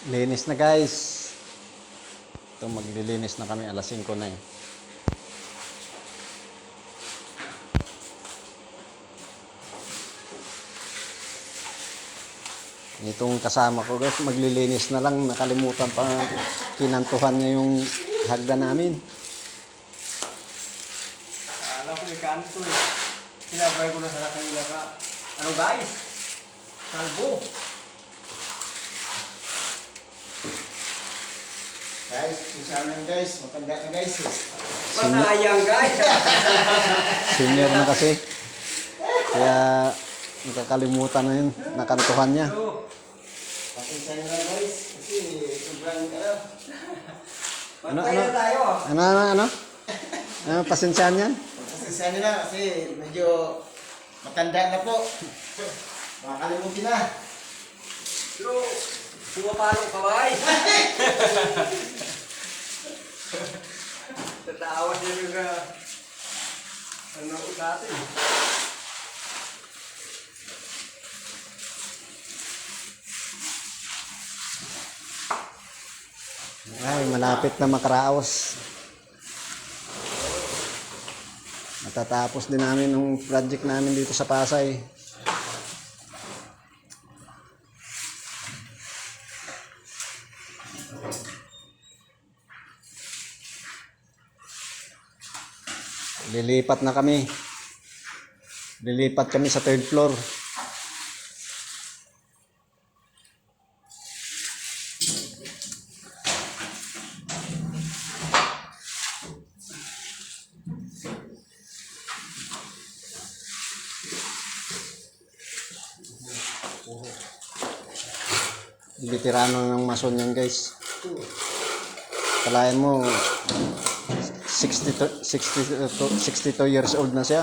Linis na guys. Ito maglilinis na kami, alas 5 na eh. Itong kasama ko guys, maglilinis na lang, nakalimutan pa kinantuhan niya yung hagdan namin. Alam ko yung kanto eh. Sinabay ko na sa kanila ka. Ano guys? Salbo. Guys, isa lang guys, matanda na guys. Masayang guys. Senior na kasi. Kaya nakakalimutan na yun, nakantuhan niya. Pasensya nyo na guys, kasi sobrang Pantay na tayo. Ano, pasensyahan yan? pasensya nyo na kasi medyo matanda na po. Makakalimutin na. Pero, pumapalo ka ba eh? Tatawa niya yung ano natin. Ay, malapit na makaraos. Matatapos din namin yung project namin dito sa Pasay. Lilipat na kami. Lilipat kami sa 3rd floor. Veterano ng mason yan guys. Kalayan mo 62 years old na siya.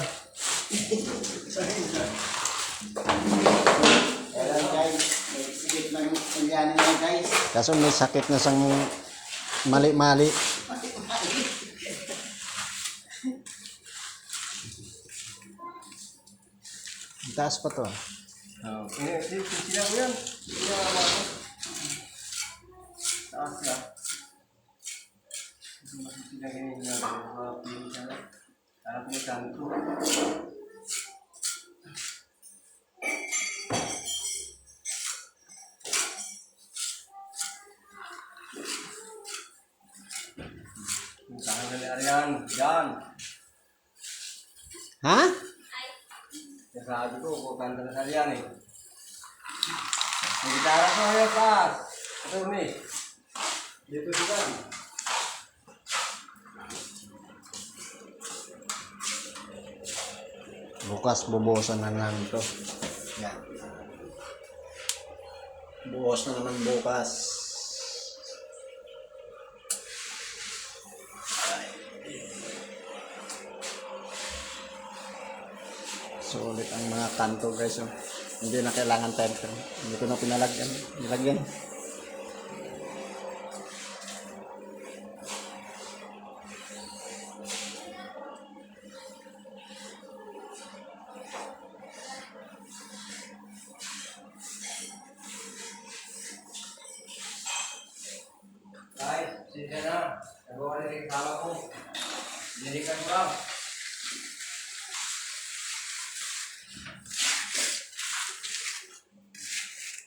Kaya guys, may sigit ng pangyanin na guys. Kaso may sakit na sang mali-mali. Taas pa to. Sila ko yan. Sila ako. Taas ka. Sila ganyan na. Alam ko yung kanto. Saan na yan? Yan. Ha? Sabi ko, kukanta na sa yan eh. May gitara ko ngayon, taas. Ito, Umi. Dito sila. Bukas bubuhusan na namin to. Yan. Buhos na naman bukas. Sulit ang mga kanto guys. Oh. Hindi na kailangan temper. Hindi ko na pinalagyan. Nilagyan. Guys, sila na. Nagawa na rin kasama ko. Dinikan ko lang.